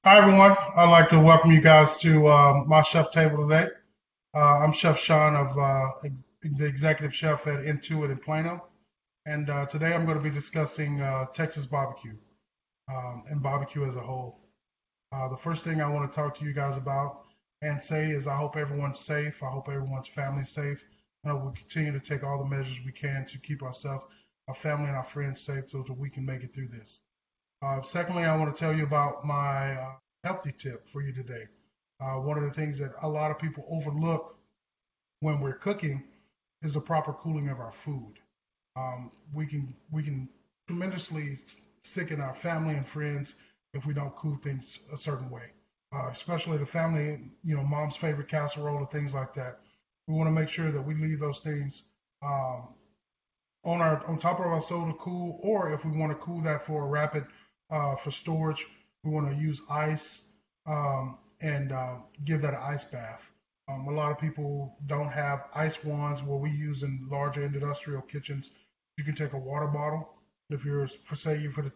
Hi, everyone. I'd like to welcome you guys to my chef table today. I'm Chef Sean of the executive chef at Intuit in Plano. And today I'm going to be discussing Texas barbecue and barbecue as a whole. The first thing I want to talk to you guys about and say is I hope everyone's safe. I hope everyone's family's safe. And we'll continue to take all the measures we can to keep ourselves, our family, and our friends safe so that we can make it through this. Secondly, I want to tell you about my healthy tip for you today. One of the things that a lot of people overlook when we're cooking is the proper cooling of our food. We can tremendously sicken our family and friends if we don't cool things a certain way. Especially the family, mom's favorite casserole or things like that. We want to make sure that we leave those things um, on top of our stove to cool, or if we want to cool that for a rapid for storage, we want to use ice and give that an ice bath. A lot of people don't have ice wands where we use in larger industrial kitchens. You can take a water bottle if you're, for say, you for the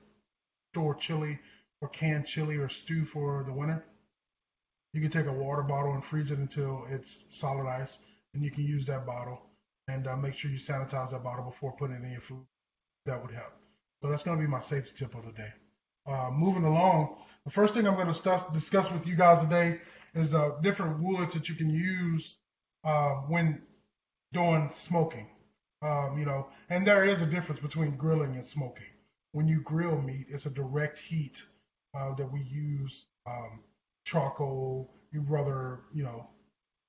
store chili or canned chili or stew for the winter. You can take a water bottle and freeze it until it's solid ice, and you can use that bottle and make sure you sanitize that bottle before putting it in your food. That would help. So that's going to be my safety tip of the day. Moving along, the first thing I'm going to discuss with you guys today is the different woods that you can use when doing smoking. And there is a difference between grilling and smoking. When you grill meat, it's a direct heat that we use charcoal, you rather,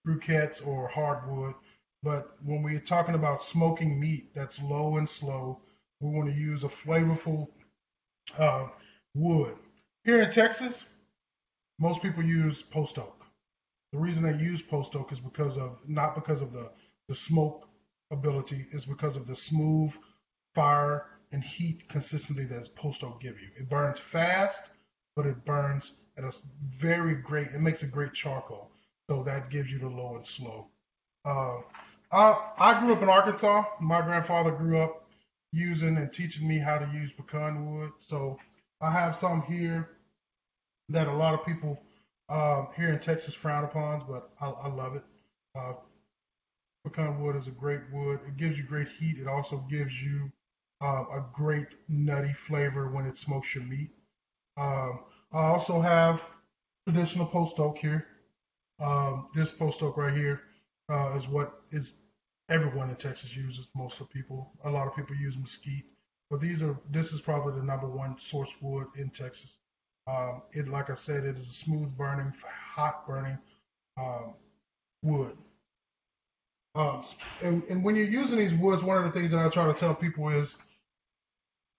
briquettes or hardwood. But when we're talking about smoking meat that's low and slow, we want to use a flavorful uh, wood. Here in Texas, most people use post oak. The reason they use post oak is because of not because of the smoke ability, it's because of the smooth fire and heat consistency that post oak give you. It burns fast, but it burns at a very great. It makes a great charcoal, so that gives you the low and slow. Uh, I grew up in Arkansas. My grandfather grew up using and teaching me how to use pecan wood. So I have some here that a lot of people here in Texas frown upon, but I love it. Uh, Pecan wood is a great wood. It gives you great heat. It also gives you a great nutty flavor when it smokes your meat. I also have traditional post oak here. This post oak right here is what is everyone in Texas uses. Most of people, a lot of people use mesquite, but this is probably the number one source wood in Texas. Like I said, it is a smooth burning, hot burning um, wood. Um, and when you're using these woods, one of the things that I try to tell people is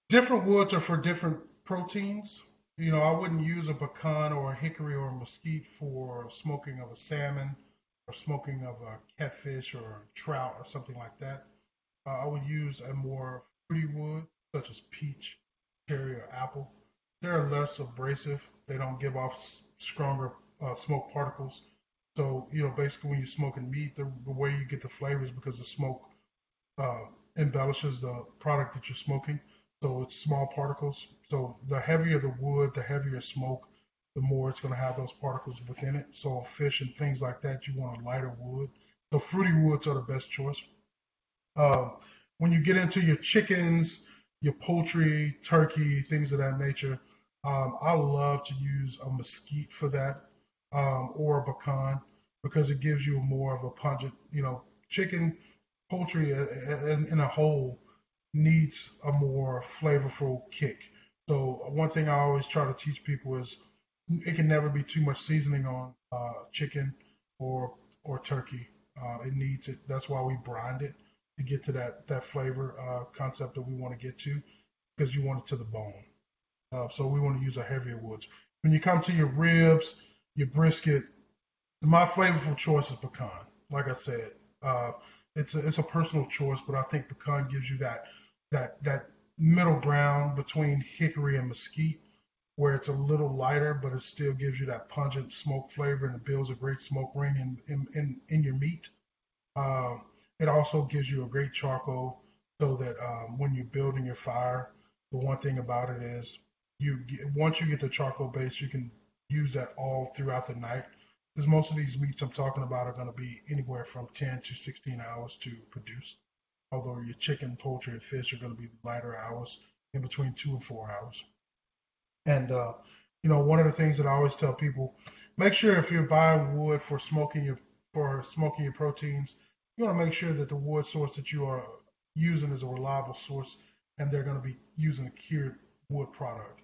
different woods are for different proteins. I wouldn't use a pecan or a hickory or a mesquite for smoking of a salmon or smoking of a catfish or a trout or something like that. I would use a more fruity wood, such as peach, cherry, or apple. They're less abrasive. They don't give off stronger smoke particles. So, basically, when you're smoking meat, the way you get the flavor is because the smoke uh, embellishes the product that you're smoking. So it's small particles. So the heavier the wood, the heavier smoke, the more it's going to have those particles within it. So on fish and things like that, you want a lighter wood. So fruity woods are the best choice. Uh, when you get into your chickens, your poultry, turkey, things of that nature, I love to use a mesquite for that or a pecan because it gives you more of a pungent, chicken, poultry in a whole needs a more flavorful kick. So one thing I always try to teach people is it can never be too much seasoning on chicken or turkey. It needs it. That's why we brine it to get to that flavor concept that we want to get to because you want it to the bone. So we want to use a heavier woods. When you come to your ribs, your brisket, my flavorful choice is pecan. Like I said, it's a personal choice, but I think pecan gives you that middle ground between hickory and mesquite, where it's a little lighter, but it still gives you that pungent smoke flavor and it builds a great smoke ring in your meat. Um, it also gives you a great charcoal so that when you're building your fire, the one thing about it is once you get the charcoal base, use that all throughout the night. Because most of these meats I'm talking about are going to be anywhere from 10 to 16 hours to produce. Although your chicken, poultry, and fish are going to be lighter hours, in between 2 and 4 hours. And one of the things that I always tell people, make sure if you're buying wood for smoking your proteins, you want to make sure that the wood source that you are using is a reliable source, and they're going to be using a cured wood product.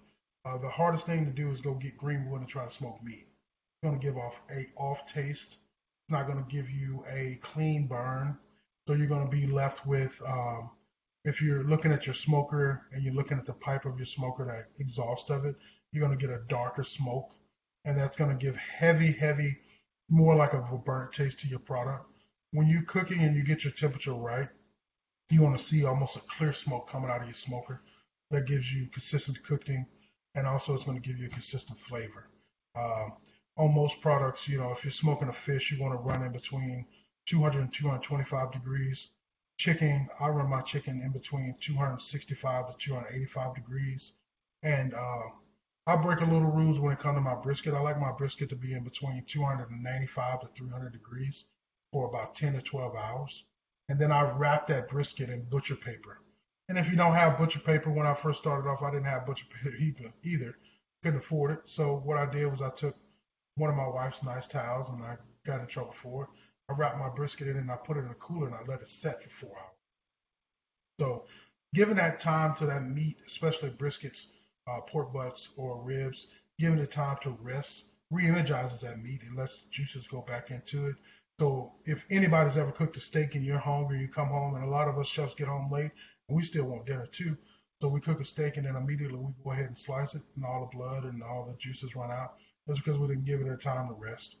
The hardest thing to do is go get green wood and try to smoke meat. It's going to give off a off taste. It's not going to give you a clean burn. So you're going to be left with, if you're looking at your smoker and you're looking at the pipe of your smoker, that exhaust of it, you're going to get a darker smoke. And that's going to give heavy, more like a burnt taste to your product. When you're cooking and you get your temperature right, you want to see almost a clear smoke coming out of your smoker. That gives you consistent cooking, and also it's going to give you a consistent flavor. On most products, if you're smoking a fish, you want to run in between 200 and 225 degrees. Chicken, I run my chicken in between 265 to 285 degrees. And I break a little rules when it comes to my brisket. I like my brisket to be in between 295 to 300 degrees for about 10 to 12 hours. And then I wrap that brisket in butcher paper. And if you don't have butcher paper, when I first started off, I didn't have butcher paper either. Couldn't afford it. So what I did was I took one of my wife's nice towels, and I got in trouble for it. I wrapped my brisket in it, and I put it in a cooler, and I let it set for 4 hours. So giving that time to that meat, especially briskets, pork butts, or ribs, giving it time to rest re-energizes that meat and lets the juices go back into it. So if anybody's ever cooked a steak and you're hungry, you come home, and a lot of us chefs get home late, and we still want dinner too. So we cook a steak, and then immediately we go ahead and slice it, and all the blood and all the juices run out. That's because we didn't give it a time to rest.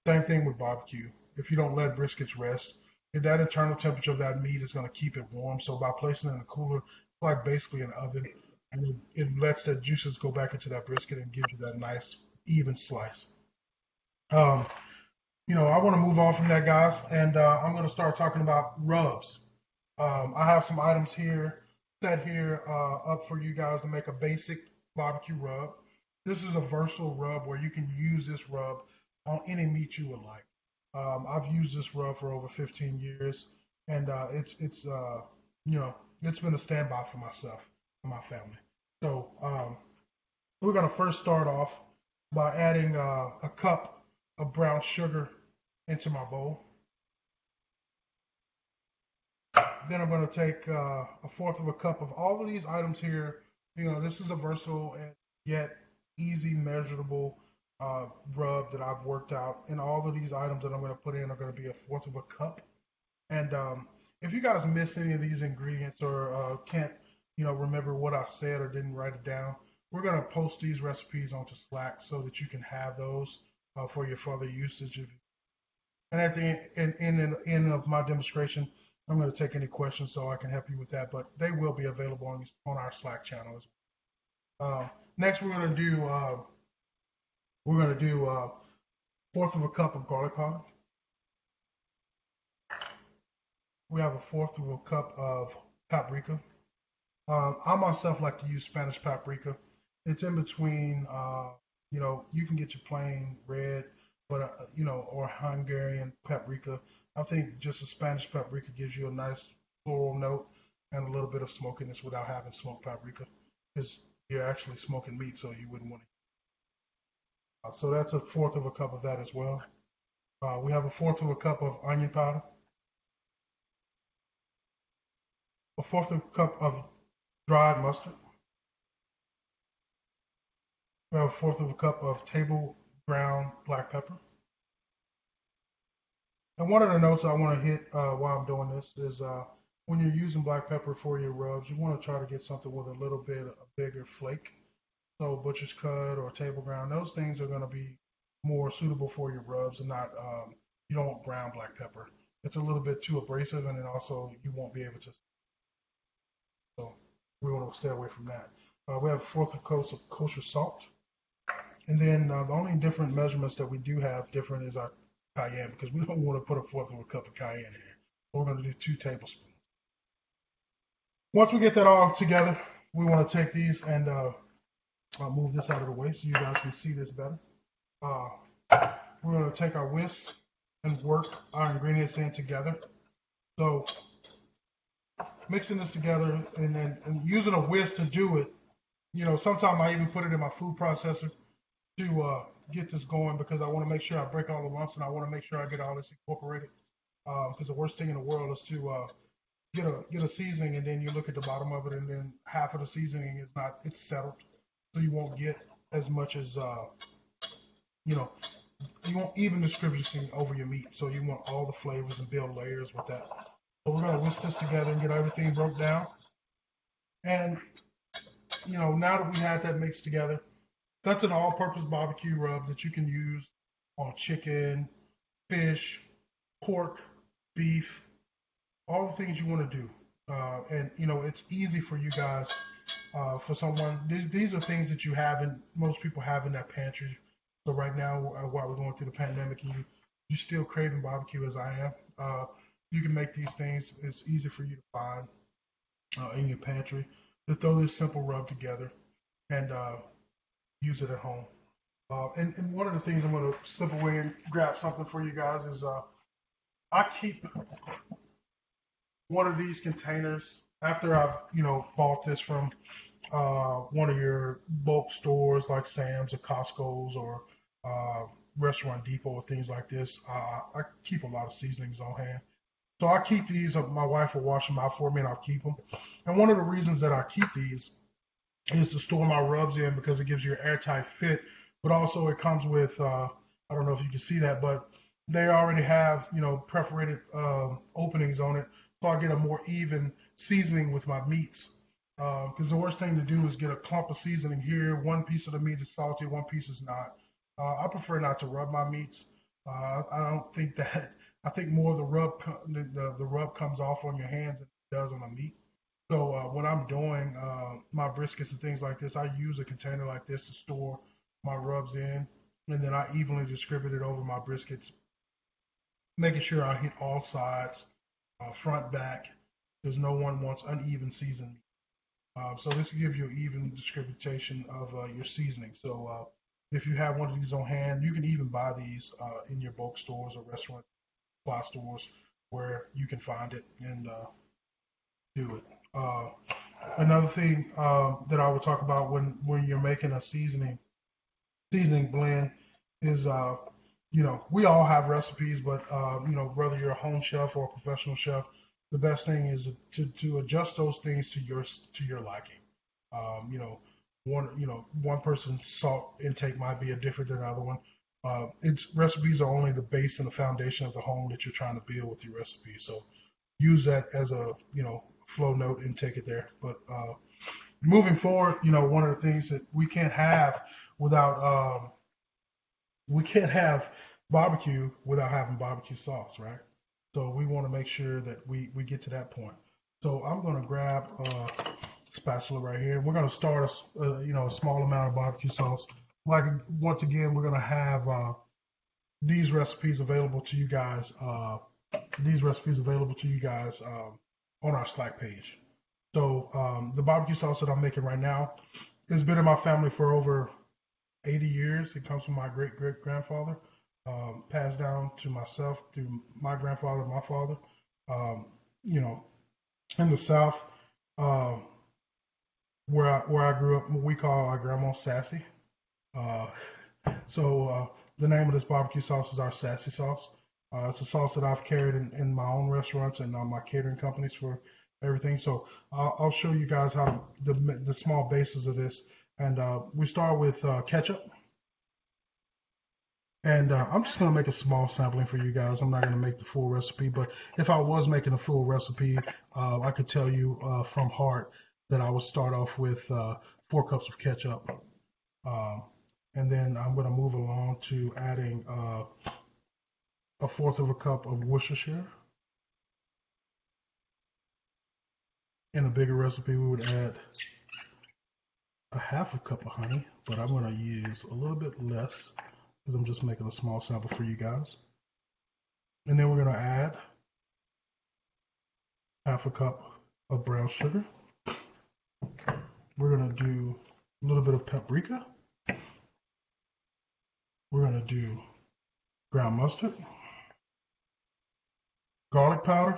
Same thing with barbecue. If you don't let briskets rest, that internal temperature of that meat is going to keep it warm. So by placing it in a cooler, it's like basically an oven, and it lets the juices go back into that brisket and gives you that nice even slice. I want to move on from that, guys, and I'm going to start talking about rubs. I have some items here set here up for you guys to make a basic barbecue rub. This is a versatile rub where you can use this rub on any meat you would like. I've used this rub for over 15 years, and it's been a standby for myself and my family. So we're going to first start off by adding a cup of brown sugar into my bowl. Then I'm going to take a fourth of a cup of all of these items here. This is a versatile and yet easy measurable rub that I've worked out. And all of these items that I'm going to put in are going to be a fourth of a cup. And if you guys missed any of these ingredients or can't, remember what I said or didn't write it down, we're going to post these recipes onto Slack so that you can have those for your further usage. And at the end of my demonstration, I'm going to take any questions so I can help you with that, but they will be available on our Slack channel as well. Next, we're going to do a fourth of a cup of garlic powder. We have a fourth of a cup of paprika. I myself like to use Spanish paprika. It's in between, you can get your plain red, but, or Hungarian paprika. I think just a Spanish paprika gives you a nice floral note and a little bit of smokiness without having smoked paprika, because you're actually smoking meat, so you wouldn't want to. So that's a fourth of a cup of that as well. We have a fourth of a cup of onion powder, a fourth of a cup of dried mustard. We have a fourth of a cup of table ground black pepper. And one of the notes I want to hit while I'm doing this is when you're using black pepper for your rubs, you want to try to get something with a little bit of a bigger flake. So butcher's cut or table ground, those things are going to be more suitable for your rubs, and not, you don't want ground black pepper. It's a little bit too abrasive, and then also you won't be able to. So we want to stay away from that. We have a fourth of kosher salt. And then the only different measurements that we do have different is our cayenne, because we don't want to put a fourth of a cup of cayenne in here. We're going to do 2 tablespoons. Once we get that all together, we want to take these and I'll move this out of the way so you guys can see this better. Uh, we're going to take our whisk and work our ingredients in together. So mixing this together and using a whisk to do it, sometimes I even put it in my food processor to get this going because I want to make sure I break all the lumps and I want to make sure I get all this incorporated. Because the worst thing in the world is to get a seasoning and then you look at the bottom of it and then half of the seasoning is not, it's settled, so you won't get as much as you know you want even distribution over your meat, so you want all the flavors and build layers with that. So we're gonna whisk this together and get everything broke down. And now that we had that mixed together, that's an all-purpose barbecue rub that you can use on chicken, fish, pork, beef, all the things you want to do. And it's easy for you guys. For someone, these are things that you have and most people have in their pantry. So right now, while we're going through the pandemic, and you still craving barbecue as I am, you can make these things. It's easy for you to find in your pantry. To throw this simple rub together and use it at home. And one of the things I'm going to slip away and grab something for you guys is I keep one of these containers after I've bought this from one of your bulk stores like Sam's or Costco's or Restaurant Depot or things like this. I keep a lot of seasonings on hand. So I keep these. My wife will wash them out for me and I'll keep them. And one of the reasons that I keep these is to store my rubs in because it gives you an airtight fit, but also it comes with, I don't know if you can see that, but they already have, perforated openings on it. So I get a more even seasoning with my meats. Because the worst thing to do is get a clump of seasoning here. One piece of the meat is salty, one piece is not. I prefer not to rub my meats. I don't think that. I think more of the rub comes off on your hands than it does on the meat. So when I'm doing my briskets and things like this, I use a container like this to store my rubs in, and then I evenly distribute it over my briskets, making sure I hit all sides, front, back, because no one wants uneven seasoning. So this will give you an even distribution of your seasoning. So if you have one of these on hand, you can even buy these in your bulk stores or restaurant supply stores where you can find it and do it. Another thing that I would talk about when you're making a seasoning blend is we all have recipes, but whether you're a home chef or a professional chef, the best thing is to adjust those things to your liking. One person's salt intake might be different than another one. It's recipes are only the base and the foundation of the home that you're trying to build with your recipe. So use that as a flow note and take it there. But moving forward, one of the things that we can't have without we can't have barbecue without having barbecue sauce, right? So we want to make sure that we get to that point. So I'm going to grab a spatula right here. We're going to start a small amount of barbecue sauce. Like once again, we're going to have these recipes available to you guys. On our Slack page. So the barbecue sauce that I'm making right now has been in my family for over 80 years. It comes from my great-great-grandfather, passed down to myself through my grandfather and my father. In the South, where I grew up, we call our grandma Sassy. So the name of this barbecue sauce is our Sassy sauce. It's a sauce that I've carried in my own restaurants and my catering companies for everything. So I'll show you guys how the small bases of this. And we start with ketchup. And I'm just going to make a small sampling for you guys. I'm not going to make the full recipe, but if I was making a full recipe, I could tell you from heart that I would start off with 4 cups of ketchup. And then I'm going to move along to adding 1/4 of a cup of Worcestershire. In a bigger recipe, we would add 1/2 cup of honey, but I'm going to use a little bit less because I'm just making a small sample for you guys. And then we're going to add 1/2 cup of brown sugar. We're going to do a little bit of paprika. We're going to do ground mustard, garlic powder,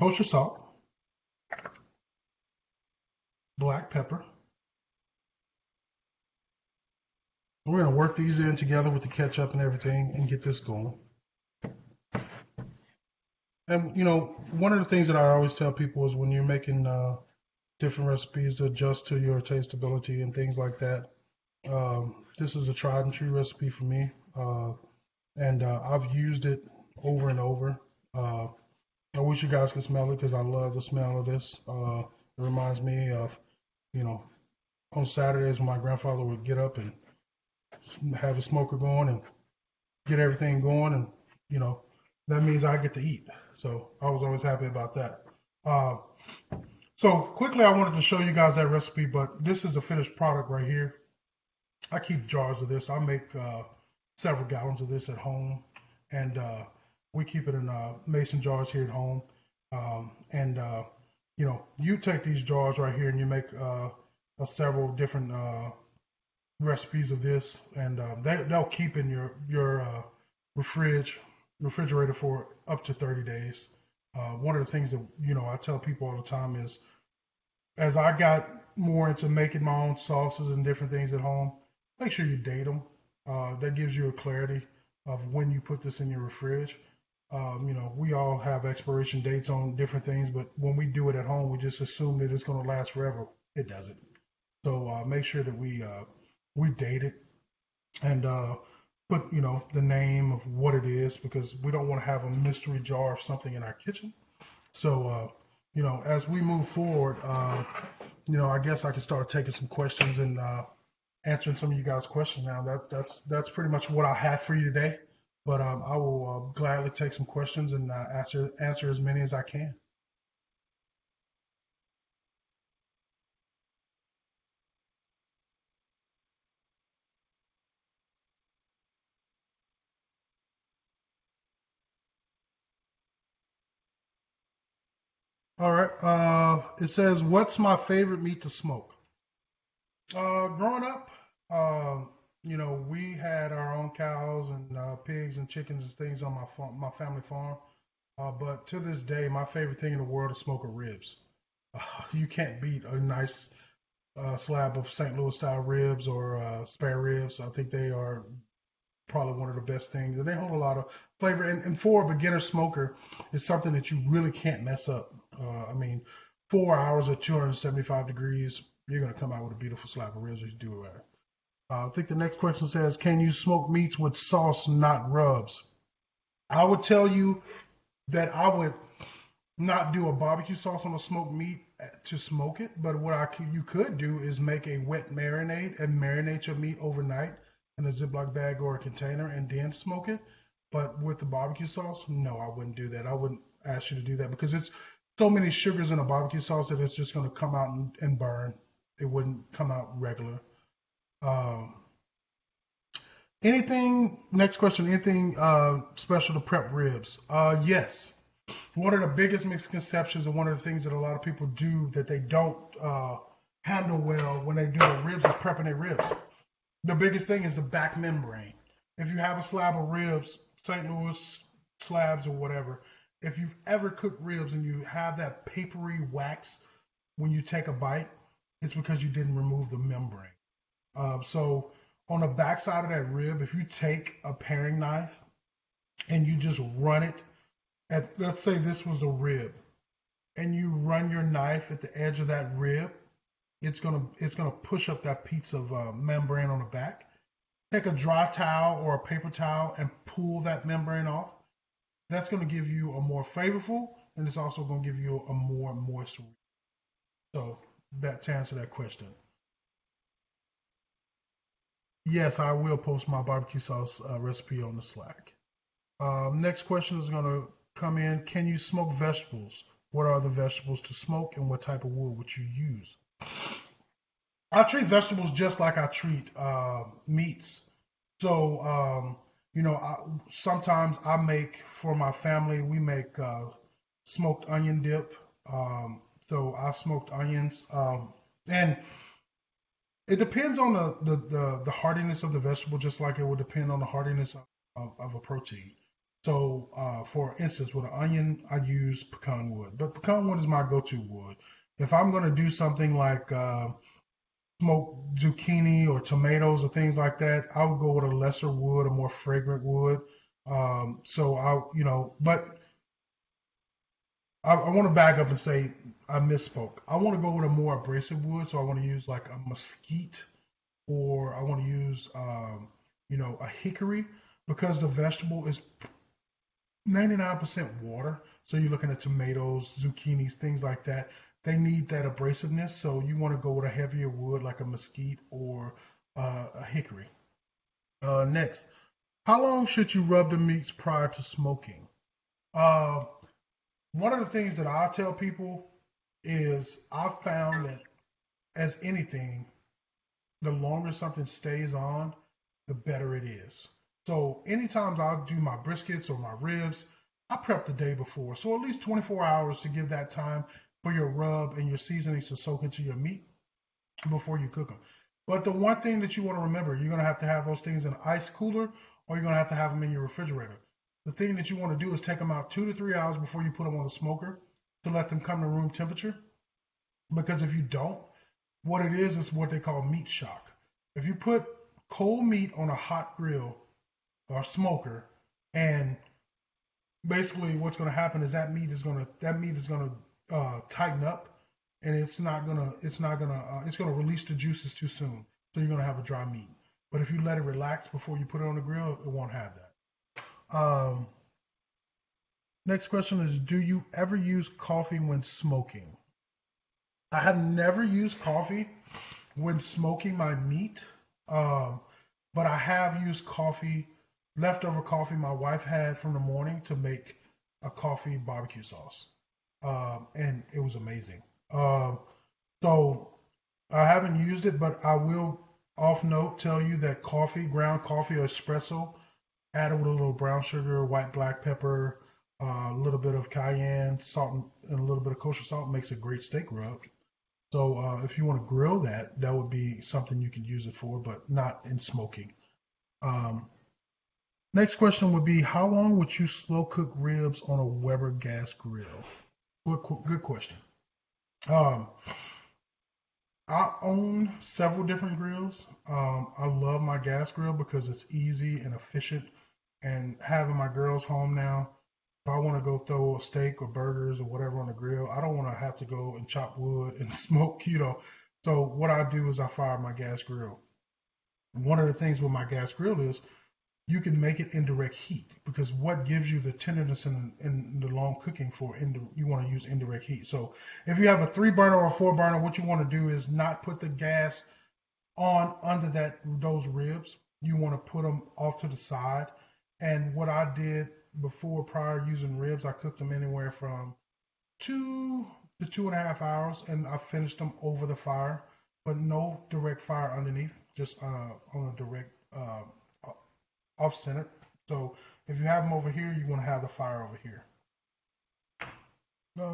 kosher salt, black pepper. We're going to work these in together with the ketchup and everything and get this going. And, one of the things that I always tell people is when you're making different recipes to adjust to your tasteability and things like that, this is a tried and true recipe for me. And I've used it over and over. I wish you guys could smell it because I love the smell of this. It reminds me of, on Saturdays when my grandfather would get up and have a smoker going and get everything going, and that means I get to eat. So I was always happy about that. So quickly, I wanted to show you guys that recipe, but this is a finished product right here. I keep jars of this. I make several gallons of this at home, and we keep it in mason jars here at home. And you take these jars right here and you make several different recipes of this, and they'll keep in your refrigerator for up to 30 days. One of the things that I tell people all the time is, as I got more into making my own sauces and different things at home, make sure you date them. That gives you a clarity of when you put this in your fridge. We all have expiration dates on different things, but when we do it at home, we just assume that it's going to last forever. It doesn't. So make sure that we date it and put the name of what it is, because we don't want to have a mystery jar of something in our kitchen. So as we move forward, I guess I can start taking some questions and answering some of you guys' questions now. That's pretty much what I have for you today. But I will gladly take some questions and answer as many as I can. All right. It says, "What's my favorite meat to smoke?" Growing up, we had our own cows and pigs and chickens and things on my family farm. But to this day, my favorite thing in the world is smoking ribs. You can't beat a nice slab of St. Louis style ribs or spare ribs. I think they are probably one of the best things, and they hold a lot of flavor. And for a beginner smoker, it's something that you really can't mess up. 4 hours at 275 degrees, you're going to come out with a beautiful slab of ribs if you do it right. I think the next question says, "Can you smoke meats with sauce, not rubs?" I would tell you that I would not do a barbecue sauce on a smoked meat to smoke it, but what you could do is make a wet marinade and marinate your meat overnight in a Ziploc bag or a container and then smoke it. But with the barbecue sauce, no, I wouldn't do that. I wouldn't ask you to do that because it's so many sugars in a barbecue sauce that it's just going to come out and burn. It wouldn't come out regular. Next question, anything special to prep ribs? Yes. One of the biggest misconceptions and one of the things that a lot of people do that they don't handle well when they do the ribs is prepping their ribs. The biggest thing is the back membrane. If you have a slab of ribs, St. Louis slabs or whatever, if you've ever cooked ribs and you have that papery wax when you take a bite, it's because you didn't remove the membrane. So on the backside of that rib, if you take a paring knife and you just run it let's say this was a rib, and you run your knife at the edge of that rib, it's gonna push up that piece of membrane on the back. Take a dry towel or a paper towel and pull that membrane off. That's going to give you a more flavorful, and it's also going to give you a more moist rib. So that to answer that question. Yes, I will post my barbecue sauce recipe on the Slack. Next question is going to come in. Can you smoke vegetables? What are the vegetables to smoke, and what type of wood would you use? I treat vegetables just like I treat meats. So, sometimes I make, for my family, we make smoked onion dip. So I smoked onions. And It depends on the hardiness of the vegetable, just like it would depend on the hardiness of a protein. So, for instance, with an onion, I use pecan wood, but pecan wood is my go-to wood. If I'm going to do something like smoked zucchini or tomatoes or things like that, I would go with a lesser wood, a more fragrant wood. So but I want to back up and say I misspoke. I want to go with a more abrasive wood, so I want to use like a mesquite, or I want to use a hickory, because the vegetable is 99% water. So you're looking at tomatoes, zucchinis, things like that. They need that abrasiveness. So you want to go with a heavier wood like a mesquite or a hickory. Next, how long should you rub the meats prior to smoking? Uh, One of the things that I tell people is I've found that, as anything, the longer something stays on, the better it is. So anytime I do my briskets or my ribs, I prep the day before. So at least 24 hours to give that time for your rub and your seasonings to soak into your meat before you cook them. But the one thing that you want to remember, you're going to have those things in an ice cooler, or you're going to have them in your refrigerator. The thing that you want to do is take them out 2 to 3 hours before you put them on the smoker to let them come to room temperature. Because if you don't, what it is what they call meat shock. If you put cold meat on a hot grill or smoker, and basically what's going to happen is that meat is going to tighten up, and it's going to release the juices too soon. So you're going to have a dry meat. But if you let it relax before you put it on the grill, it won't have that. Next question is, do you ever use coffee when smoking? I have never used coffee when smoking my meat, um, but I have used coffee, leftover coffee my wife had from the morning, to make a coffee barbecue sauce, and it was amazing. So I haven't used it, but I will off note tell you that coffee, ground coffee or espresso, added with a little brown sugar, white black pepper, a little bit of cayenne, salt, and a little bit of kosher salt, makes a great steak rub. So if you want to grill that, that would be something you could use it for, but not in smoking. Um, Next question would be, how long would you slow cook ribs on a Weber gas grill? Good question. Um, I own several different grills. I love my gas grill because it's easy and efficient. And having my girls home now, if I want to go throw a steak or burgers or whatever on the grill, I don't want to have to go and chop wood and smoke. So what I do is I fire my gas grill. One of the things with my gas grill is you can make it indirect heat, because what gives you the tenderness in the long cooking you want to use indirect heat. So if you have a 3 burner or a 4 burner, what you want to do is not put the gas on under those ribs. You want to put them off to the side. And what I did before, prior using ribs, I cooked them anywhere from 2 to 2.5 hours, and I finished them over the fire, but no direct fire underneath, just on a direct off center. So if you have them over here, you want to have the fire over here.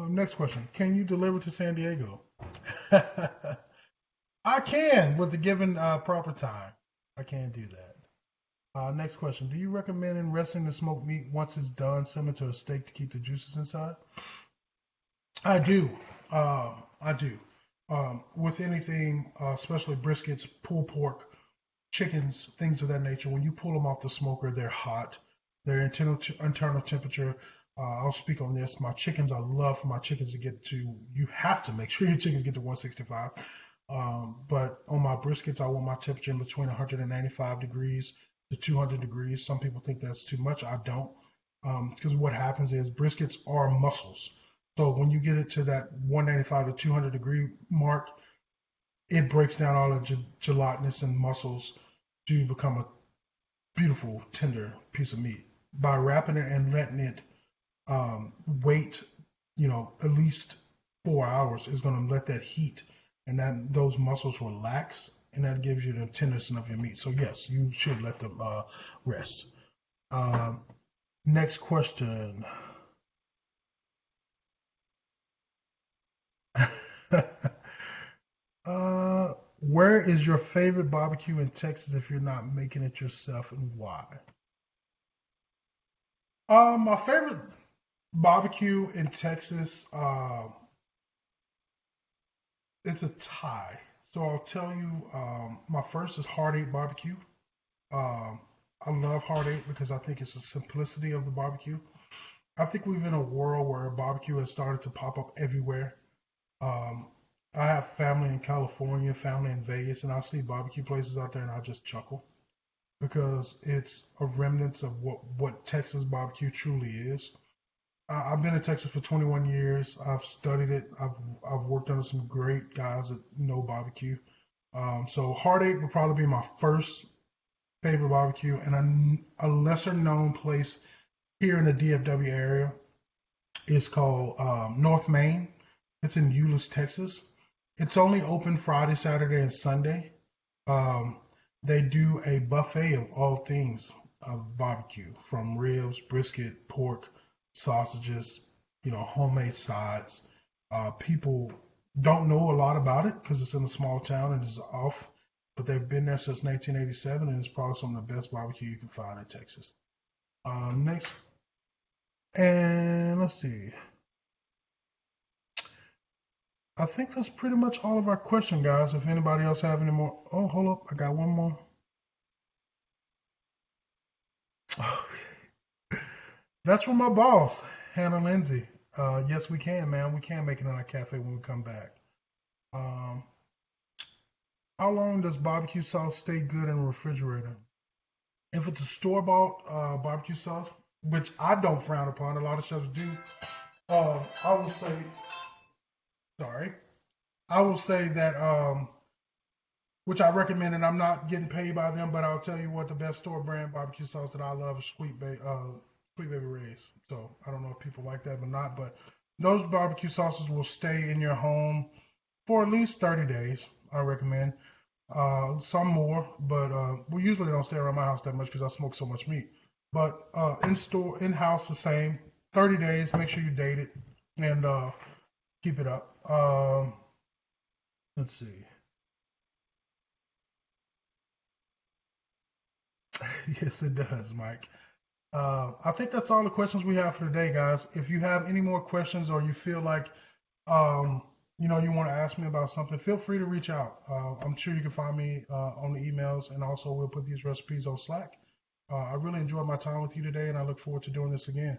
Next question: can you deliver to San Diego? I can, with the given proper time. I can do that. Next question: do you recommend resting the smoked meat once it's done, similar to a steak, to keep the juices inside? I do. I do. With anything, especially briskets, pulled pork, chickens, things of that nature, when you pull them off the smoker, they're hot. Their internal temperature. I'll speak on this. My chickens, I love for my chickens to get to. You have to make sure your chickens get to 165. But on my briskets, I want my temperature in between 195 degrees to 200 degrees. Some people think that's too much. I don't, because what happens is briskets are muscles. So when you get it to that 195 to 200 degree mark, it breaks down all the gelatinous and muscles to become a beautiful, tender piece of meat. By wrapping it and letting it wait, at least 4 hours, is going to let that heat and those muscles relax, and that gives you the tenderness of your meat. So yes, you should let them rest. Next question. Where Where is your favorite barbecue in Texas if you're not making it yourself, and why? My favorite barbecue in Texas, it's a tie. So I'll tell you, my first is Heart Eight Barbecue. Um, I love Heart Eight because I think it's the simplicity of the barbecue. I think we've in a world where barbecue has started to pop up everywhere. Um, I have family in California, family in Vegas, and I see barbecue places out there, and I just chuckle because it's a remnants of what Texas barbecue truly is. I've been in Texas for 21 years. I've studied it. I've worked under some great guys that know barbecue. So Heart Eight would probably be my first favorite barbecue, and a lesser known place here in the DFW area is called North Main. It's in Euless, Texas. It's only open Friday, Saturday, and Sunday. Um, they do a buffet of all things of barbecue, from ribs, brisket, pork, sausages, homemade sides. People don't know a lot about it because it's in a small town and it's off, but they've been there since 1987, and it's probably some of the best barbecue you can find in Texas. Next, and let's see. I think that's pretty much all of our question, guys. If anybody else have any more, oh, hold up, I got one more. That's from my boss, Hannah Lindsay. Yes, we can, man. We can make it in our cafe when we come back. Um, how long does barbecue sauce stay good in the refrigerator? If it's a store-bought barbecue sauce, which I don't frown upon, a lot of chefs do. I will say, sorry, I will say that which I recommend, and I'm not getting paid by them, but I'll tell you what, the best store brand barbecue sauce that I love is Sweet Baby Ray's. So I don't know if people like that or not, but those barbecue sauces will stay in your home for at least 30 days. I recommend. Some more, but we usually don't stay around my house that much because I smoke so much meat. But in house, the same. 30 days. Make sure you date it and keep it up. Let's see. Yes, it does, Mike. I think that's all the questions we have for today, guys. If you have any more questions or you feel like um, you want to ask me about something, feel free to reach out. I'm sure you can find me on the emails, and also we'll put these recipes on Slack. I really enjoyed my time with you today, and I look forward to doing this again.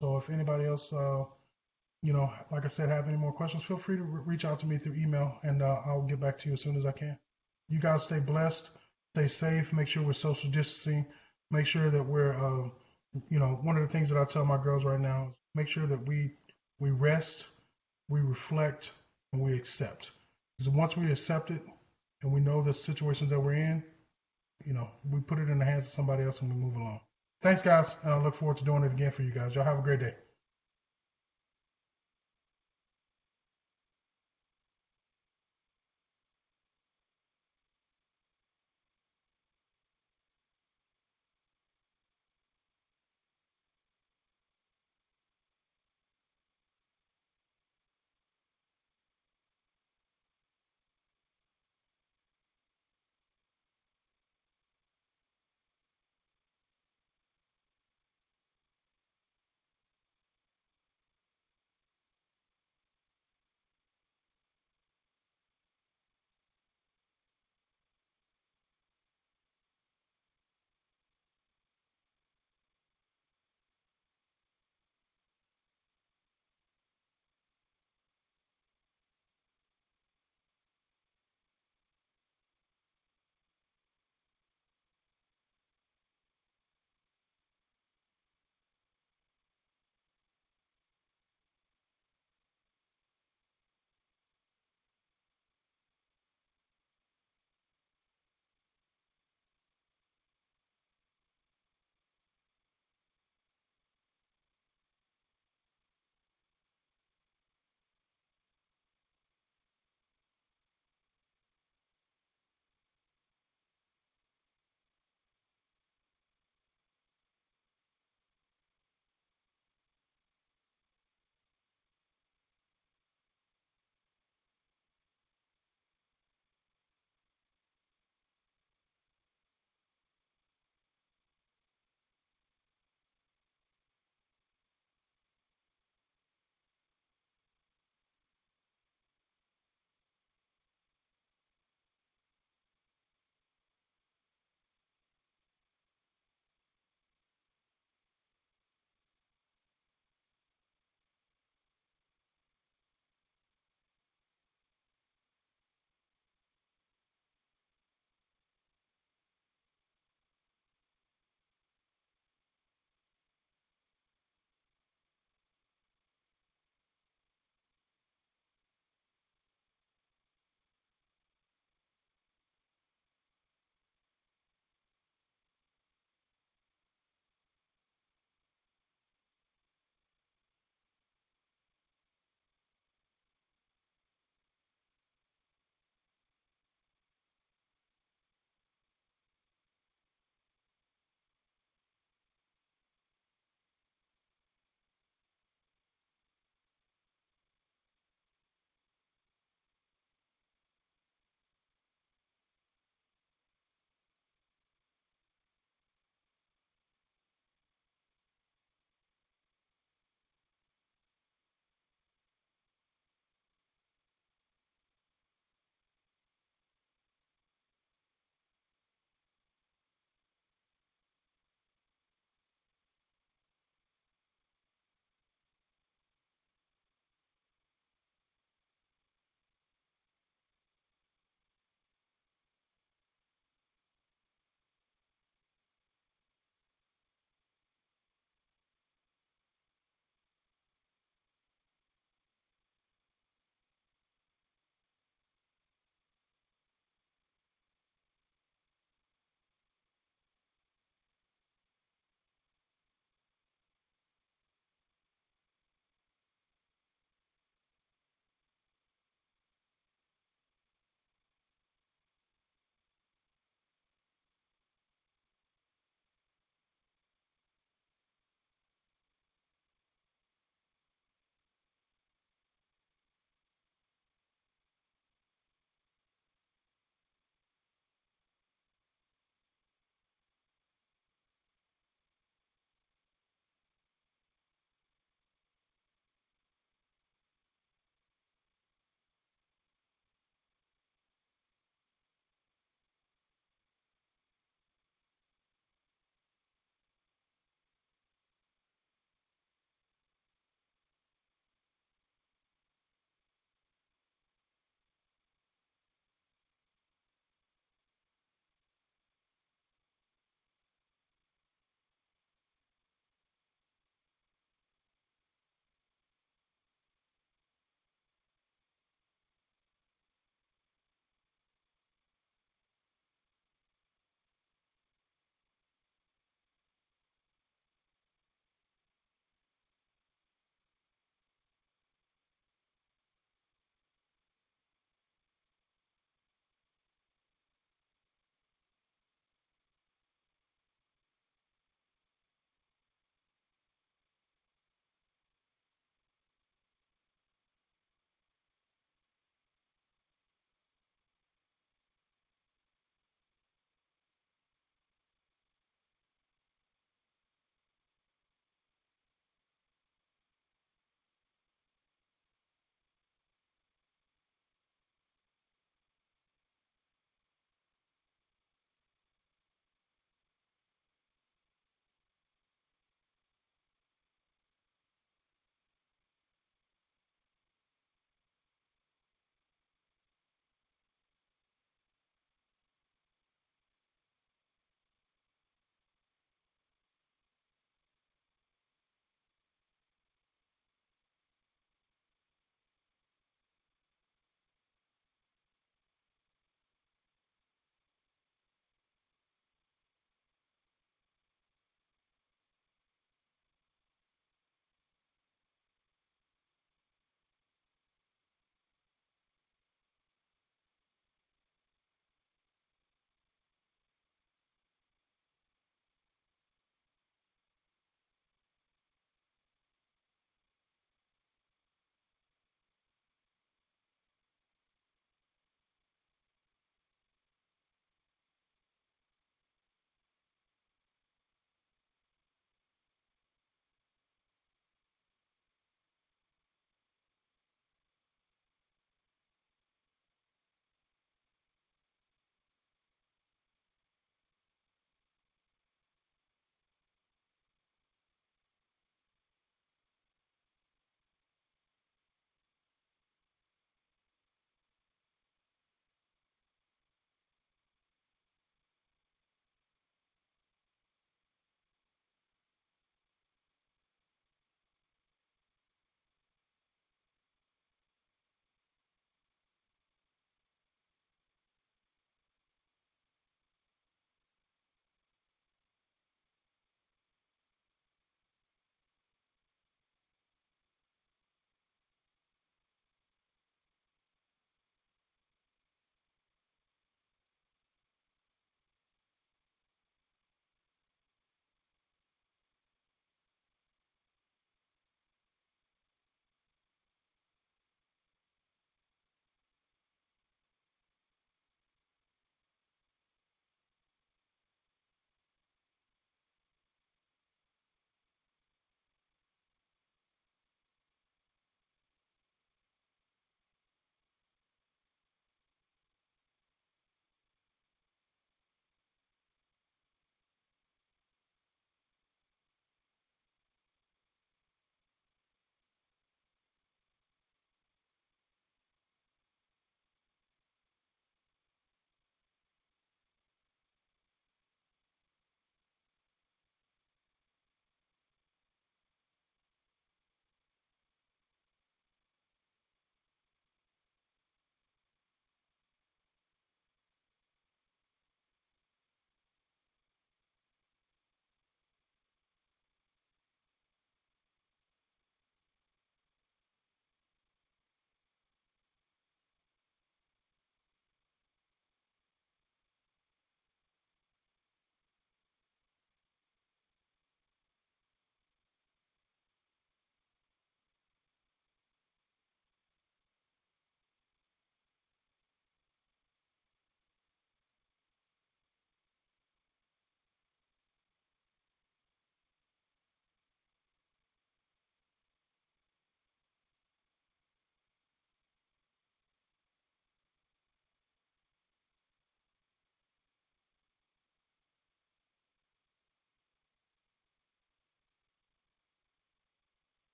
So if anybody else, like I said, have any more questions, feel free to reach out to me through email, and I'll get back to you as soon as I can. You guys stay blessed, stay safe, make sure we're social distancing, make sure that we're, one of the things that I tell my girls right now is make sure that we rest, we reflect, and we accept. Because once we accept it and we know the situations that we're in, we put it in the hands of somebody else and we move along. Thanks, guys. And I look forward to doing it again for you guys. Y'all have a great day.